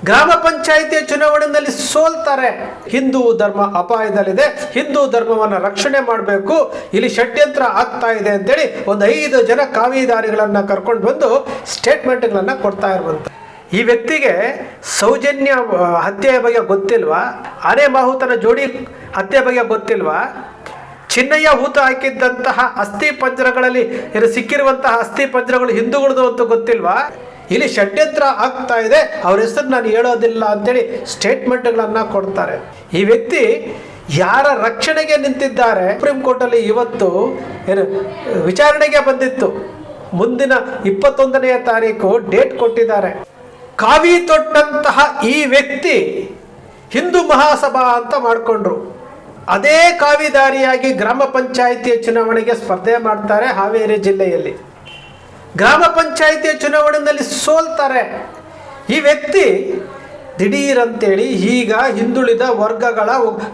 ಗ್ರಾಮ ಪಂಚಾಯಿತಿಯ ಚುನಾವಣೆಯಲ್ಲಿ ಸೋಲ್ತಾರೆ. ಹಿಂದೂ ಧರ್ಮ ಅಪಾಯದಲ್ಲಿದೆ, ಹಿಂದೂ ಧರ್ಮವನ್ನು ರಕ್ಷಣೆ ಮಾಡಬೇಕು, ಇಲ್ಲಿ ಷಡ್ಯಂತ್ರ ಆಗ್ತಾ ಇದೆ ಅಂತೇಳಿ ಒಂದು 5 ಜನ ಕಾವಿದಾರಿಗಳನ್ನ ಕರ್ಕೊಂಡು ಬಂದು ಸ್ಟೇಟ್ಮೆಂಟ್ಗಳನ್ನ ಕೊಡ್ತಾ ಇರುವಂತ ಈ ವ್ಯಕ್ತಿಗೆ ಸೌಜನ್ಯ ಹತ್ಯೆಯ ಬಗ್ಗೆ ಗೊತ್ತಿಲ್ವಾ? ಆನೆ ಮಾಹುತನ ಜೋಡಿ ಹತ್ಯೆ ಬಗ್ಗೆ ಗೊತ್ತಿಲ್ವಾ? ಚಿನ್ನಯ್ಯ ಹೂತು ಹಾಕಿದ್ದಂತಹ ಅಸ್ಥಿ ಪಂಜರಗಳಲ್ಲಿ ಸಿಕ್ಕಿರುವಂತಹ ಅಸ್ಥಿ ಪಂಜರಗಳು ಹಿಂದೂಗಳದು ಅಂತ ಗೊತ್ತಿಲ್ವಾ? ಇಲ್ಲಿ ಷಡ್ಯಂತ್ರ ಆಗ್ತಾ ಇದೆ, ಅವ್ರ ಹೆಸರು ನಾನು ಹೇಳೋದಿಲ್ಲ ಅಂತೇಳಿ ಸ್ಟೇಟ್ಮೆಂಟ್ಗಳನ್ನು ಕೊಡ್ತಾರೆ. ಈ ವ್ಯಕ್ತಿ ಯಾರ ರಕ್ಷಣೆಗೆ ನಿಂತಿದ್ದಾರೆ? ಸುಪ್ರೀಂ ಕೋರ್ಟಲ್ಲಿ ಇವತ್ತು ವಿಚಾರಣೆಗೆ ಬಂದಿತ್ತು. ಮುಂದಿನ 21ನೇ ತಾರೀಕು ಡೇಟ್ ಕೊಟ್ಟಿದ್ದಾರೆ. ಕಾವಿ ತೊಟ್ಟಂತಹ ಈ ವ್ಯಕ್ತಿ ಹಿಂದೂ ಮಹಾಸಭಾ ಅಂತ ಮಾಡಿಕೊಂಡ್ರು. ಅದೇ ಕಾವಿದಾರಿಯಾಗಿ ಗ್ರಾಮ ಪಂಚಾಯಿತಿಯ ಚುನಾವಣೆಗೆ ಸ್ಪರ್ಧೆ ಮಾಡ್ತಾರೆ. ಹಾವೇರಿ ಜಿಲ್ಲೆಯಲ್ಲಿ ಗ್ರಾಮ ಪಂಚಾಯಿತಿಯ ಚುನಾವಣೆಯಲ್ಲಿ ಸೋಲ್ತಾರೆ. ಈ ವ್ಯಕ್ತಿ ದಿಢೀರಂತೇಳಿ ಈಗ ಹಿಂದುಳಿದ ವರ್ಗಗಳ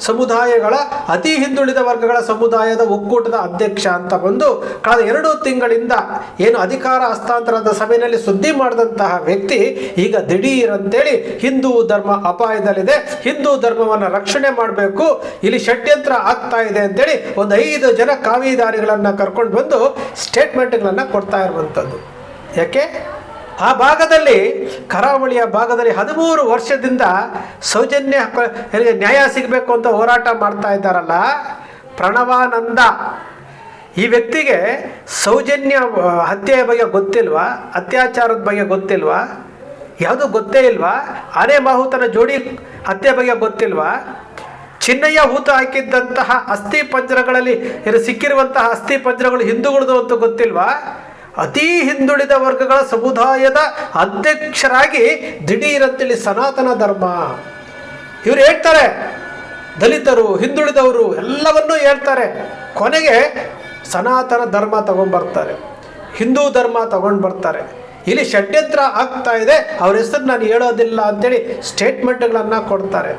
ಸಮುದಾಯಗಳ ಅತಿ ಹಿಂದುಳಿದ ವರ್ಗಗಳ ಸಮುದಾಯದ ಒಕ್ಕೂಟದ ಅಧ್ಯಕ್ಷ ಅಂತ ಬಂದು ಕಳೆದ 2 ತಿಂಗಳಿಂದ ಏನು ಅಧಿಕಾರ ಹಸ್ತಾಂತರದ ಸಭೆಯಲ್ಲಿ ಸುದ್ದಿ ಮಾಡಿದಂತಹ ವ್ಯಕ್ತಿ ಈಗ ದಿಢೀರಂತೇಳಿ ಹಿಂದೂ ಧರ್ಮ ಅಪಾಯದಲ್ಲಿದೆ, ಹಿಂದೂ ಧರ್ಮವನ್ನು ರಕ್ಷಣೆ ಮಾಡಬೇಕು, ಇಲ್ಲಿ ಷಡ್ಯಂತ್ರ ಆಗ್ತಾ ಇದೆ ಅಂತೇಳಿ ಒಂದು 5 ಜನ ಕಾವಿದಾರಿಗಳನ್ನ ಕರ್ಕೊಂಡು ಬಂದು ಸ್ಟೇಟ್ಮೆಂಟ್ಗಳನ್ನು ಕೊಡ್ತಾ ಇರುವಂಥದ್ದು. ಯಾಕೆ? ಆ ಭಾಗದಲ್ಲಿ, ಕರಾವಳಿಯ ಭಾಗದಲ್ಲಿ 13 ವರ್ಷದಿಂದ ಸೌಜನ್ಯ ನ್ಯಾಯ ಸಿಗಬೇಕು ಅಂತ ಹೋರಾಟ ಮಾಡ್ತಾ ಇದ್ದಾರಲ್ಲ ಪ್ರಣವಾನಂದ, ಈ ವ್ಯಕ್ತಿಗೆ ಸೌಜನ್ಯ ಹತ್ಯೆಯ ಬಗ್ಗೆ ಗೊತ್ತಿಲ್ವಾ? ಅತ್ಯಾಚಾರದ ಬಗ್ಗೆ ಗೊತ್ತಿಲ್ವಾ? ಯಾವುದು ಗೊತ್ತೇ ಇಲ್ವಾ? ಆನೆ ಮಾಹುತನ ಜೋಡಿ ಹತ್ಯೆ ಬಗ್ಗೆ ಗೊತ್ತಿಲ್ವಾ? ಚಿನ್ನಯ್ಯ ಹೂತು ಹಾಕಿದ್ದಂತಹ ಅಸ್ಥಿ ಪಂಜರಗಳಲ್ಲಿ ಸಿಕ್ಕಿರುವಂತಹ ಅಸ್ಥಿ ಪಂಜರಗಳು ಹಿಂದೂಗಳದು ಅಂತ ಗೊತ್ತಿಲ್ವಾ? ಅತಿ ಹಿಂದುಳಿದ ವರ್ಗಗಳ ಸಮುದಾಯದ ಅಧ್ಯಕ್ಷರಾಗಿ ದಿಢೀರಂತೇಳಿ ಸನಾತನ ಧರ್ಮ ಇವರು ಹೇಳ್ತಾರೆ, ದಲಿತರು, ಹಿಂದುಳಿದವರು ಎಲ್ಲವನ್ನೂ ಹೇಳ್ತಾರೆ. ಕೊನೆಗೆ ಸನಾತನ ಧರ್ಮ ತಗೊಂಡ್ಬರ್ತಾರೆ, ಹಿಂದೂ ಧರ್ಮ ತಗೊಂಡು ಬರ್ತಾರೆ. ಇಲ್ಲಿ ಷಡ್ಯಂತ್ರ ಆಗ್ತಾ ಇದೆ, ಅವ್ರ ಹೆಸರು ನಾನು ಹೇಳೋದಿಲ್ಲ ಅಂತೇಳಿ ಸ್ಟೇಟ್ಮೆಂಟ್ಗಳನ್ನು ಕೊಡ್ತಾರೆ.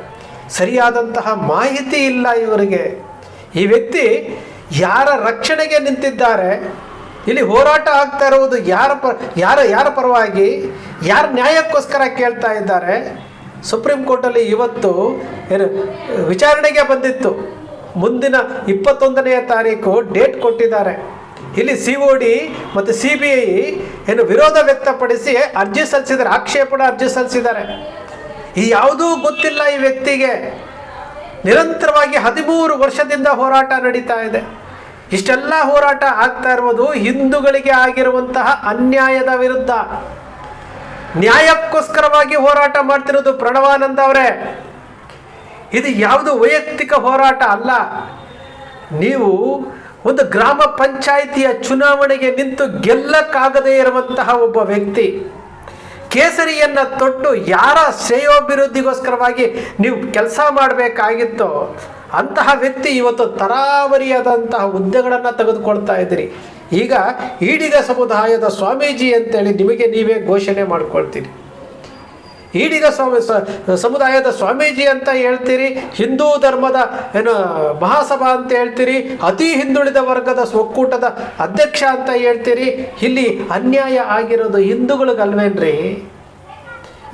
ಸರಿಯಾದಂತಹ ಮಾಹಿತಿ ಇಲ್ಲ ಇವರಿಗೆ. ಈ ವ್ಯಕ್ತಿ ಯಾರ ರಕ್ಷಣೆಗೆ ನಿಂತಿದ್ದಾರೆ? ಇಲ್ಲಿ ಹೋರಾಟ ಆಗ್ತಾ ಇರುವುದು ಯಾರ ಪರವಾಗಿ, ಯಾರ ನ್ಯಾಯಕ್ಕೋಸ್ಕರ ಕೇಳ್ತಾ ಇದ್ದಾರೆ? ಸುಪ್ರೀಂ ಕೋರ್ಟಲ್ಲಿ ಇವತ್ತು ವಿಚಾರಣೆಗೆ ಬಂದಿತ್ತು. ಮುಂದಿನ 21ನೇ ತಾರೀಕು ಡೇಟ್ ಕೊಟ್ಟಿದ್ದಾರೆ. ಇಲ್ಲಿ COD ಮತ್ತು CBI ವಿರೋಧ ವ್ಯಕ್ತಪಡಿಸಿ ಅರ್ಜಿ ಸಲ್ಲಿಸಿದ್ದಾರೆ, ಆಕ್ಷೇಪಣಾ ಅರ್ಜಿ ಸಲ್ಲಿಸಿದ್ದಾರೆ. ಈ ಯಾವುದೂ ಗೊತ್ತಿಲ್ಲ ಈ ವ್ಯಕ್ತಿಗೆ. ನಿರಂತರವಾಗಿ 13 ವರ್ಷದಿಂದ ಹೋರಾಟ ನಡೀತಾ ಇದೆ. ಇಷ್ಟೆಲ್ಲ ಹೋರಾಟ ಆಗ್ತಾ ಇರುವುದು ಹಿಂದೂಗಳಿಗೆ ಆಗಿರುವಂತಹ ಅನ್ಯಾಯದ ವಿರುದ್ಧ. ನ್ಯಾಯಕ್ಕೋಸ್ಕರವಾಗಿ ಹೋರಾಟ ಮಾಡ್ತಿರೋದು ಪ್ರಣವಾನಂದ ಅವರೇ. ಇದು ಯಾವುದು ವೈಯಕ್ತಿಕ ಹೋರಾಟ ಅಲ್ಲ. ನೀವು ಒಂದು ಗ್ರಾಮ ಪಂಚಾಯಿತಿಯ ಚುನಾವಣೆಗೆ ನಿಂತು ಗೆಲ್ಲಕ್ಕಾಗದೇ ಇರುವಂತಹ ಒಬ್ಬ ವ್ಯಕ್ತಿ, ಕೇಸರಿಯನ್ನ ತೊಟ್ಟು ಯಾರ ಶ್ರೇಯೋಭಿವೃದ್ಧಿಗೋಸ್ಕರವಾಗಿ ನೀವು ಕೆಲಸ ಮಾಡಬೇಕಾಗಿತ್ತೋ ಅಂತಹ ವ್ಯಕ್ತಿ ಇವತ್ತು ತರಾವರಿಯಾದಂತಹ ಹುದ್ದೆಗಳನ್ನು ತೆಗೆದುಕೊಳ್ತಾ ಇದ್ದೀರಿ. ಈಗ ಈಡಿಗ ಸಮುದಾಯದ ಸ್ವಾಮೀಜಿ ಅಂತೇಳಿ ನಿಮಗೆ ನೀವೇ ಘೋಷಣೆ ಮಾಡ್ಕೊಳ್ತೀರಿ. ಈಡಿಗ ಸಮುದಾಯದ ಸ್ವಾಮೀಜಿ ಅಂತ ಹೇಳ್ತೀರಿ, ಹಿಂದೂ ಧರ್ಮದ ಮಹಾಸಭಾ ಅಂತ ಹೇಳ್ತೀರಿ, ಅತಿ ಹಿಂದುಳಿದ ವರ್ಗದ ಒಕ್ಕೂಟದ ಅಧ್ಯಕ್ಷ ಅಂತ ಹೇಳ್ತೀರಿ. ಇಲ್ಲಿ ಅನ್ಯಾಯ ಆಗಿರೋದು ಹಿಂದೂಗಳಿಗಲ್ವೇನ್ರಿ?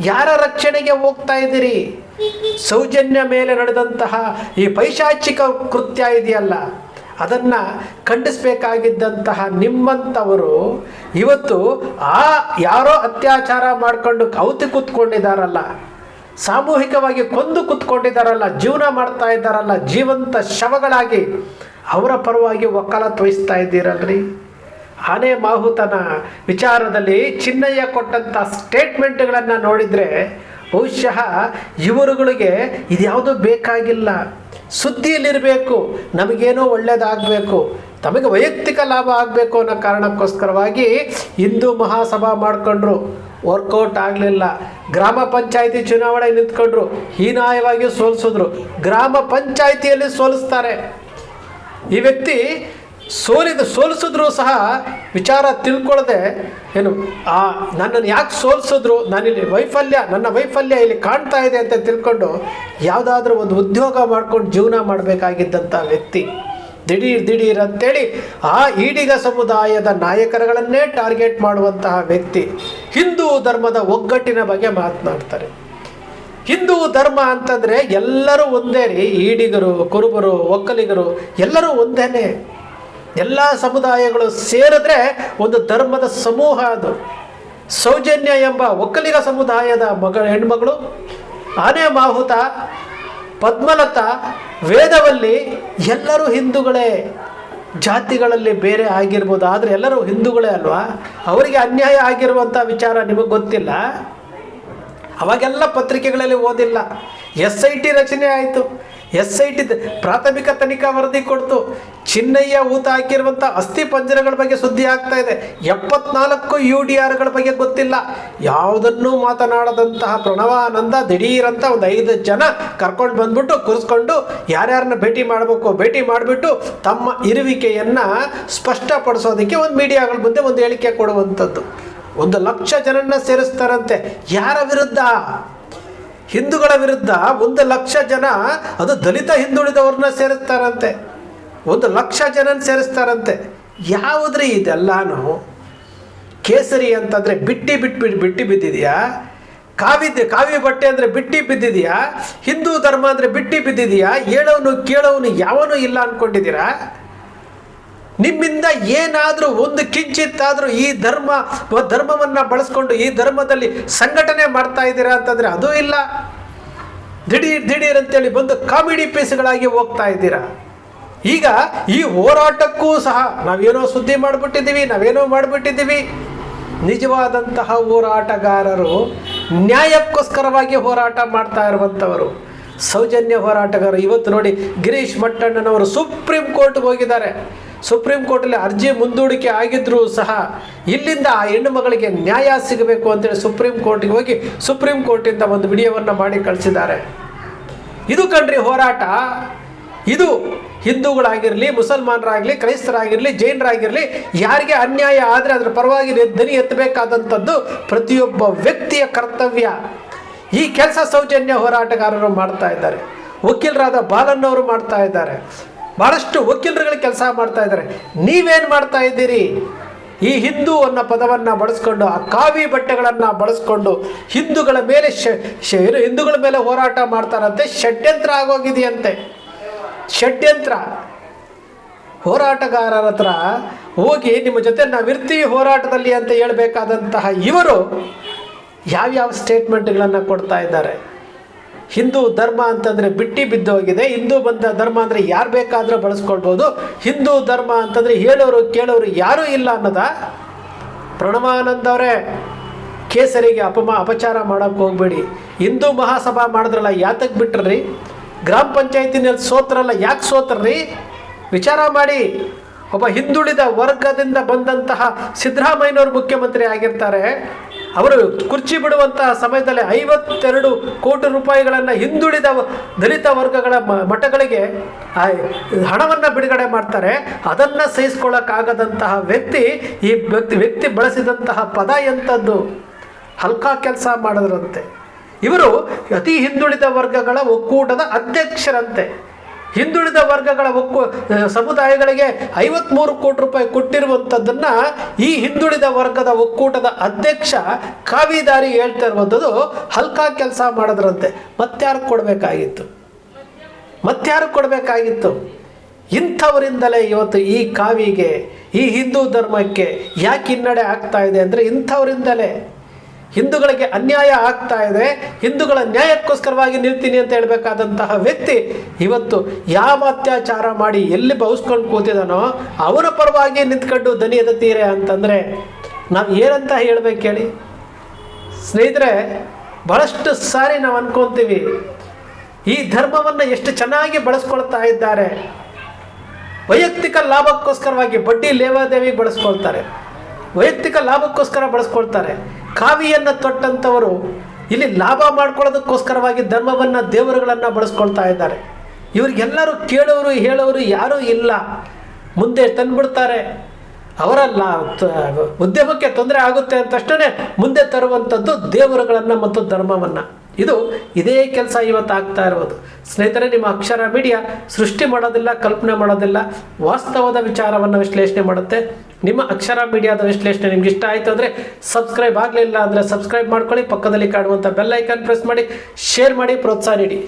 ಯಾರ ರಕ್ಷಣೆಗೆ ಹೋಗ್ತಾ ಇದ್ದೀರಿ? ಸೌಜನ್ಯ ಮೇಲೆ ನಡೆದಂತಹ ಈ ಪೈಶಾಚಿಕ ಕೃತ್ಯ ಇದೆಯಲ್ಲ, ಅದನ್ನು ಖಂಡಿಸಬೇಕಾಗಿದ್ದಂತಹ ನಿಮ್ಮಂಥವರು ಇವತ್ತು ಯಾರೋ ಅತ್ಯಾಚಾರ ಮಾಡಿಕೊಂಡು ಕೌತಿ ಕೂತ್ಕೊಂಡಿದ್ದಾರಲ್ಲ, ಸಾಮೂಹಿಕವಾಗಿ ಕೊಂದು ಕೂತ್ಕೊಂಡಿದ್ದಾರಲ್ಲ, ಜೀವನ ಮಾಡ್ತಾ ಇದ್ದಾರಲ್ಲ ಜೀವಂತ ಶವಗಳಾಗಿ, ಅವರ ಪರವಾಗಿ ವಕಾಲತ್ ವಹಿಸ್ತಾ ಇದ್ದೀರಲ್ರಿ. ಆನೆ ಮಾಹುತನ ವಿಚಾರದಲ್ಲಿ ಚಿನ್ನಯ್ಯ ಕೊಟ್ಟಂಥ ಸ್ಟೇಟ್ಮೆಂಟ್ಗಳನ್ನು ನೋಡಿದರೆ ಬಹುಶಃ ಇವರುಗಳಿಗೆ ಇದ್ಯಾವುದೂ ಬೇಕಾಗಿಲ್ಲ. ಸುದ್ದಿಯಲ್ಲಿರಬೇಕು, ನಮಗೇನೋ ಒಳ್ಳೆಯದಾಗಬೇಕು, ತಮಗೆ ವೈಯಕ್ತಿಕ ಲಾಭ ಆಗಬೇಕು ಅನ್ನೋ ಕಾರಣಕ್ಕೋಸ್ಕರವಾಗಿ ಹಿಂದೂ ಮಹಾಸಭಾ ಮಾಡಿಕೊಂಡ್ರು. ವರ್ಕೌಟ್ ಆಗಲಿಲ್ಲ. ಗ್ರಾಮ ಪಂಚಾಯಿತಿ ಚುನಾವಣೆ ನಿಂತ್ಕೊಂಡ್ರು, ಹೀನಾಯವಾಗಿ ಸೋಲಿಸಿದ್ರು. ಗ್ರಾಮ ಪಂಚಾಯಿತಿಯಲ್ಲಿ ಸೋಲಿಸ್ತಾರೆ. ಈ ವ್ಯಕ್ತಿ ಸೋಲಿಸಿದ್ರು ಸಹ ವಿಚಾರ ತಿಳ್ಕೊಳ್ಳದೆ ನನ್ನನ್ನು ಯಾಕೆ ಸೋಲಿಸಿದ್ರು, ನಾನಿಲ್ಲಿ ನನ್ನ ವೈಫಲ್ಯ ಇಲ್ಲಿ ಕಾಣ್ತಾ ಇದೆ ಅಂತ ತಿಳ್ಕೊಂಡು ಯಾವುದಾದ್ರೂ ಒಂದು ಉದ್ಯೋಗ ಮಾಡ್ಕೊಂಡು ಜೀವನ ಮಾಡಬೇಕಾಗಿದ್ದಂಥ ವ್ಯಕ್ತಿ ದಿಢೀರ್ ಅಂತೇಳಿ ಈಡಿಗ ಸಮುದಾಯದ ನಾಯಕರುಗಳನ್ನೇ ಟಾರ್ಗೆಟ್ ಮಾಡುವಂತಹ ವ್ಯಕ್ತಿ ಹಿಂದೂ ಧರ್ಮದ ಒಗ್ಗಟ್ಟಿನ ಬಗ್ಗೆ ಮಾತನಾಡ್ತಾರೆ. ಹಿಂದೂ ಧರ್ಮ ಅಂತಂದರೆ ಎಲ್ಲರೂ ಒಂದೇ ರೀ. ಈಡಿಗರು, ಕುರುಬರು, ಒಕ್ಕಲಿಗರು ಎಲ್ಲರೂ ಒಂದೇನೆ. ಎಲ್ಲ ಸಮುದಾಯಗಳು ಸೇರಿದ್ರೆ ಒಂದು ಧರ್ಮದ ಸಮೂಹ ಅದು. ಸೌಜನ್ಯ ಎಂಬ ಒಕ್ಕಲಿಗ ಸಮುದಾಯದ ಹೆಣ್ಮಗಳು, ಆನೆ ಮಾಹುತ, ಪದ್ಮಲತಾ, ವೇದವಲ್ಲಿ ಎಲ್ಲರೂ ಹಿಂದೂಗಳೇ. ಜಾತಿಗಳಲ್ಲಿ ಬೇರೆ ಆಗಿರ್ಬೋದು, ಆದರೆ ಎಲ್ಲರೂ ಹಿಂದೂಗಳೇ ಅಲ್ವಾ? ಅವರಿಗೆ ಅನ್ಯಾಯ ಆಗಿರುವಂಥ ವಿಚಾರ ನಿಮಗೆ ಗೊತ್ತಿಲ್ಲ? ಅವಾಗೆಲ್ಲ ಪತ್ರಿಕೆಗಳಲ್ಲಿ ಓದಿಲ್ಲ. SIT ರಚನೆ ಆಯಿತು. SIT ಪ್ರಾಥಮಿಕ ತನಿಖಾ ವರದಿ ಕೊಡ್ತು. ಚಿನ್ನಯ್ಯ ಊತ ಹಾಕಿರುವಂಥ ಅಸ್ಥಿ ಪಂಜರಗಳ ಬಗ್ಗೆ ಸುದ್ದಿ ಆಗ್ತಾ ಇದೆ. 74 UDRಗಳ ಬಗ್ಗೆ ಗೊತ್ತಿಲ್ಲ. ಯಾವುದನ್ನೂ ಮಾತನಾಡದಂತಹ ಪ್ರಣವಾನಂದ ದಿಢೀರಂತ ಒಂದು 5 ಜನ ಕರ್ಕೊಂಡು ಬಂದ್ಬಿಟ್ಟು ಕೂರಿಸ್ಕೊಂಡು ಯಾರ್ಯಾರನ್ನ ಭೇಟಿ ಮಾಡಬೇಕು ಭೇಟಿ ಮಾಡಿಬಿಟ್ಟು ತಮ್ಮ ಇರುವಿಕೆಯನ್ನು ಸ್ಪಷ್ಟಪಡಿಸೋದಕ್ಕೆ ಒಂದು ಮೀಡಿಯಾಗಳ ಮುಂದೆ ಒಂದು ಹೇಳಿಕೆ ಕೊಡುವಂಥದ್ದು. 1 ಲಕ್ಷ ಜನನ್ನ ಸೇರಿಸ್ತಾರಂತೆ. ಯಾರ ವಿರುದ್ಧ? ಹಿಂದೂಗಳ ವಿರುದ್ಧ 1 ಲಕ್ಷ ಜನ. ಅದು ದಲಿತ ಹಿಂದುಳಿದವ್ರನ್ನ ಸೇರಿಸ್ತಾರಂತೆ. 1 ಲಕ್ಷ ಜನನ ಸೇರಿಸ್ತಾರಂತೆ. ಯಾವುದ್ರಿ ಇದೆಲ್ಲಾನು? ಕೇಸರಿ ಅಂತಂದರೆ ಬಿಟ್ಟಿ ಬಿದ್ದಿದೆಯಾ? ಕಾವಿ ಬಟ್ಟೆ ಅಂದರೆ ಬಿಟ್ಟಿ ಬಿದ್ದಿದೆಯಾ? ಹಿಂದೂ ಧರ್ಮ ಅಂದರೆ ಬಿಟ್ಟಿ ಬಿದ್ದಿದೆಯಾ? ಹೇಳೋನು ಕೇಳೋನು ಯಾವನೂ ಇಲ್ಲ ಅಂದ್ಕೊಂಡಿದ್ದೀರಾ? ನಿಮ್ಮಿಂದ ಏನಾದರೂ ಒಂದು ಕಿಂಚಿತ್ತಾದರೂ ಈ ಧರ್ಮವನ್ನು ಬಳಸ್ಕೊಂಡು ಈ ಧರ್ಮದಲ್ಲಿ ಸಂಘಟನೆ ಮಾಡ್ತಾ ಇದ್ದೀರಾ ಅಂತಂದರೆ ಅದೂ ಇಲ್ಲ. ದಿಢೀರ್ ಅಂತೇಳಿ ಬಂದು ಕಾಮಿಡಿ ಪೀಸ್ಗಳಾಗಿ ಹೋಗ್ತಾ ಇದ್ದೀರಾ. ಈಗ ಈ ಹೋರಾಟಕ್ಕೂ ಸಹ ನಾವೇನೋ ಸುದ್ದಿ ಮಾಡಿಬಿಟ್ಟಿದ್ದೀವಿ. ನಿಜವಾದಂತಹ ಹೋರಾಟಗಾರರು, ನ್ಯಾಯಕ್ಕೋಸ್ಕರವಾಗಿ ಹೋರಾಟ ಮಾಡ್ತಾ ಇರುವಂಥವರು, ಸೌಜನ್ಯ ಹೋರಾಟಗಾರರು. ಇವತ್ತು ನೋಡಿ, ಗಿರೀಶ್ ಮಟ್ಟಣ್ಣನವರು ಸುಪ್ರೀಂ ಕೋರ್ಟ್ಗೆ ಹೋಗಿದ್ದಾರೆ. ಸುಪ್ರೀಂ ಕೋರ್ಟಲ್ಲಿ ಅರ್ಜಿ ಮುಂದೂಡಿಕೆ ಆಗಿದ್ರೂ ಸಹ ಇಲ್ಲಿಂದ ಆ ಹೆಣ್ಣು ಮಗಳಿಗೆ ನ್ಯಾಯ ಸಿಗಬೇಕು ಅಂತೇಳಿ ಸುಪ್ರೀಂ ಕೋರ್ಟಿಗೆ ಹೋಗಿ ಸುಪ್ರೀಂ ಕೋರ್ಟಿಂದ ಒಂದು ವಿಡಿಯೋವನ್ನು ಮಾಡಿ ಕಳಿಸಿದ್ದಾರೆ. ಇದು ಕಣ್ರಿ ಹೋರಾಟ. ಇದು ಹಿಂದೂಗಳಾಗಿರಲಿ, ಮುಸಲ್ಮಾನರಾಗಲಿ, ಕ್ರೈಸ್ತರಾಗಿರಲಿ, ಜೈನರಾಗಿರಲಿ, ಯಾರಿಗೆ ಅನ್ಯಾಯ ಆದರೆ ಅದರ ಪರವಾಗಿ ಧ್ವನಿ ಎತ್ತಬೇಕಾದಂಥದ್ದು ಪ್ರತಿಯೊಬ್ಬ ವ್ಯಕ್ತಿಯ ಕರ್ತವ್ಯ. ಈ ಕೆಲಸ ಸೌಜನ್ಯ ಹೋರಾಟಗಾರರು ಮಾಡ್ತಾ ಇದ್ದಾರೆ. ವಕೀಲರಾದ ಬಾಲನ್ನವರು ಮಾಡ್ತಾ ಇದ್ದಾರೆ. ಭಾಳಷ್ಟು ವಕೀಲರುಗಳು ಕೆಲಸ ಮಾಡ್ತಾ ಇದ್ದಾರೆ. ನೀವೇನು ಮಾಡ್ತಾ ಇದ್ದೀರಿ? ಈ ಹಿಂದೂ ಅನ್ನೋ ಪದವನ್ನು ಬಳಸ್ಕೊಂಡು, ಆ ಕಾವಿ ಬಟ್ಟೆಗಳನ್ನು ಬಳಸ್ಕೊಂಡು ಹಿಂದೂಗಳ ಮೇಲೆ ಹೋರಾಟ ಮಾಡ್ತಾರಂತೆ. ಷಡ್ಯಂತ್ರ ಆಗೋಗಿದೆಯಂತೆ. ಷಡ್ಯಂತ್ರ. ಹೋರಾಟಗಾರರ ಹತ್ರ ಹೋಗಿ ನಿಮ್ಮ ಜೊತೆ ನಾವಿರ್ತೀವಿ ಹೋರಾಟದಲ್ಲಿ ಅಂತ ಹೇಳಬೇಕಾದಂತಹ ಇವರು ಯಾವ್ಯಾವ ಸ್ಟೇಟ್ಮೆಂಟ್ಗಳನ್ನು ಕೊಡ್ತಾ ಇದ್ದಾರೆ. ಹಿಂದೂ ಧರ್ಮ ಅಂತಂದರೆ ಬಿಟ್ಟಿ ಬಿದ್ದೋಗಿದೆ. ಹಿಂದೂ ಧರ್ಮ ಅಂದರೆ ಯಾರು ಬೇಕಾದರೂ ಬಳಸ್ಕೊಳ್ಬೋದು. ಹಿಂದೂ ಧರ್ಮ ಅಂತಂದರೆ ಹೇಳೋರು ಕೇಳೋರು ಯಾರೂ ಇಲ್ಲ ಅನ್ನೋದ? ಪ್ರಣವಾನಂದವರೇ, ಕೇಸರಿಗೆ ಅಪಚಾರ ಮಾಡೋಕ್ಕೆ ಹೋಗ್ಬೇಡಿ. ಹಿಂದೂ ಮಹಾಸಭಾ ಮಾಡಿದ್ರಲ್ಲ, ಯಾತಕ್ಕೆ ಬಿಟ್ರಿ? ಗ್ರಾಮ ಪಂಚಾಯತಿನಲ್ಲಿ ಸೋತ್ರಲ್ಲ, ಯಾಕೆ ಸೋತ್ರರಿ? ವಿಚಾರ ಮಾಡಿ. ಒಬ್ಬ ಹಿಂದುಳಿದ ವರ್ಗದಿಂದ ಬಂದಂತಹ ಸಿದ್ದರಾಮಯ್ಯನವರು ಮುಖ್ಯಮಂತ್ರಿ ಆಗಿರ್ತಾರೆ. ಅವರು ಕುರ್ಚಿ ಬಿಡುವಂತಹ ಸಮಯದಲ್ಲಿ 52 ಕೋಟಿ ರೂಪಾಯಿಗಳನ್ನು ಹಿಂದುಳಿದ ದಲಿತ ವರ್ಗಗಳ ಮಠಗಳಿಗೆ ಹಣವನ್ನು ಬಿಡುಗಡೆ ಮಾಡ್ತಾರೆ. ಅದನ್ನು ಸಹಿಸ್ಕೊಳ್ಳೋಕ್ಕಾಗದಂತಹ ವ್ಯಕ್ತಿ ಈ ವ್ಯಕ್ತಿ ಬಳಸಿದಂತಹ ಪದ ಎಂಥದ್ದು? ಹಲ್ಕಾ ಕೆಲಸ ಮಾಡಿದ್ರಂತೆ. ಇವರು ಅತಿ ಹಿಂದುಳಿದ ವರ್ಗಗಳ ಒಕ್ಕೂಟದ ಅಧ್ಯಕ್ಷರಂತೆ. ಹಿಂದುಳಿದ ವರ್ಗಗಳ ಸಮುದಾಯಗಳಿಗೆ 53 ಕೋಟಿ ರೂಪಾಯಿ ಕೊಟ್ಟಿರುವಂಥದ್ದನ್ನು ಈ ಹಿಂದುಳಿದ ವರ್ಗದ ಒಕ್ಕೂಟದ ಅಧ್ಯಕ್ಷ ಕಾವಿದಾರಿ ಹೇಳ್ತಾ ಇರುವಂಥದ್ದು ಹಲ್ಕಾ ಕೆಲಸ ಮಾಡಿದ್ರಂತೆ. ಮತ್ಯಾರು ಕೊಡಬೇಕಾಗಿತ್ತು? ಇಂಥವರಿಂದಲೇ ಇವತ್ತು ಈ ಕಾವಿಗೆ, ಈ ಹಿಂದೂ ಧರ್ಮಕ್ಕೆ ಯಾಕೆ ಹಿನ್ನಡೆ ಆಗ್ತಾ ಇದೆ ಅಂದರೆ ಇಂಥವರಿಂದಲೇ. ಹಿಂದೂಗಳಿಗೆ ಅನ್ಯಾಯ ಆಗ್ತಾ ಇದೆ, ಹಿಂದೂಗಳ ನ್ಯಾಯಕ್ಕೋಸ್ಕರವಾಗಿ ನಿಲ್ತೀನಿ ಅಂತ ಹೇಳಬೇಕಾದಂತಹ ವ್ಯಕ್ತಿ ಇವತ್ತು ಯಾವ ಅತ್ಯಾಚಾರ ಮಾಡಿ ಎಲ್ಲಿ ಬೌಸ್ಕೊಂಡು ಕೂತಿದಾನೋ ಅವರ ಪರವಾಗಿ ನಿಂತ್ಕೊಂಡು ದನಿ ಎತ್ತೀರೆ ಅಂತಂದರೆ ನಾವು ಏನಂತ ಹೇಳ್ಬೇಕು ಹೇಳಿ ಸ್ನೇಹಿತರೆ? ಭಾಳಷ್ಟು ಸಾರಿ ನಾವು ಅನ್ಕೊತೀವಿ ಈ ಧರ್ಮವನ್ನು ಎಷ್ಟು ಚೆನ್ನಾಗಿ ಬಳಸ್ಕೊಳ್ತಾ ಇದ್ದಾರೆ. ವೈಯಕ್ತಿಕ ಲಾಭಕ್ಕೋಸ್ಕರವಾಗಿ ಬಡ್ಡಿ ಲೇವಾದೇವಿಗೆ ಬಳಸ್ಕೊಳ್ತಾರೆ, ವೈಯಕ್ತಿಕ ಲಾಭಕ್ಕೋಸ್ಕರ ಬಳಸ್ಕೊಳ್ತಾರೆ. ಕಾವಿಯನ್ನು ತೊಟ್ಟಂಥವರು ಇಲ್ಲಿ ಲಾಭ ಮಾಡ್ಕೊಳ್ಳೋದಕ್ಕೋಸ್ಕರವಾಗಿ ಧರ್ಮವನ್ನು, ದೇವರುಗಳನ್ನು ಬಳಸ್ಕೊಳ್ತಾ ಇದ್ದಾರೆ. ಇವ್ರಿಗೆಲ್ಲರೂ ಕೇಳೋರು ಹೇಳೋರು ಯಾರೂ ಇಲ್ಲ. ಮುಂದೆ ತಂದುಬಿಡ್ತಾರೆ. ಅವರ ಉದ್ಯಮಕ್ಕೆ ತೊಂದರೆ ಆಗುತ್ತೆ ಅಂತಷ್ಟೇ ಮುಂದೆ ತರುವಂಥದ್ದು ದೇವರುಗಳನ್ನು ಮತ್ತು ಧರ್ಮವನ್ನು. ಇದು ಇದೇ ಕೆಲಸ ಇವತ್ತು ಆಗ್ತಾ ಇರೋದು. ಸ್ನೇಹಿತರೆ, ನಿಮ್ಮ ಅಕ್ಷರ ಮೀಡಿಯಾ ಸೃಷ್ಟಿ ಮಾಡೋದಿಲ್ಲ, ಕಲ್ಪನೆ ಮಾಡೋದಿಲ್ಲ, ವಾಸ್ತವದ ವಿಚಾರವನ್ನು ವಿಶ್ಲೇಷಣೆ ಮಾಡುತ್ತೆ. ನಿಮ್ಮ ಅಕ್ಷರ ಮೀಡಿಯಾದ ವಿಶ್ಲೇಷಣೆ ನಿಮ್ಗೆ ಇಷ್ಟ ಆಯಿತು ಅಂದರೆ ಸಬ್ಸ್ಕ್ರೈಬ್ ಆಗಲಿಲ್ಲ ಅಂದರೆ ಸಬ್ಸ್ಕ್ರೈಬ್ ಮಾಡ್ಕೊಳ್ಳಿ, ಪಕ್ಕದಲ್ಲಿ ಕಾಣುವಂಥ ಬೆಲ್ ಐಕಾನ್ ಪ್ರೆಸ್ ಮಾಡಿ, ಶೇರ್ ಮಾಡಿ, ಪ್ರೋತ್ಸಾಹ ನೀಡಿ.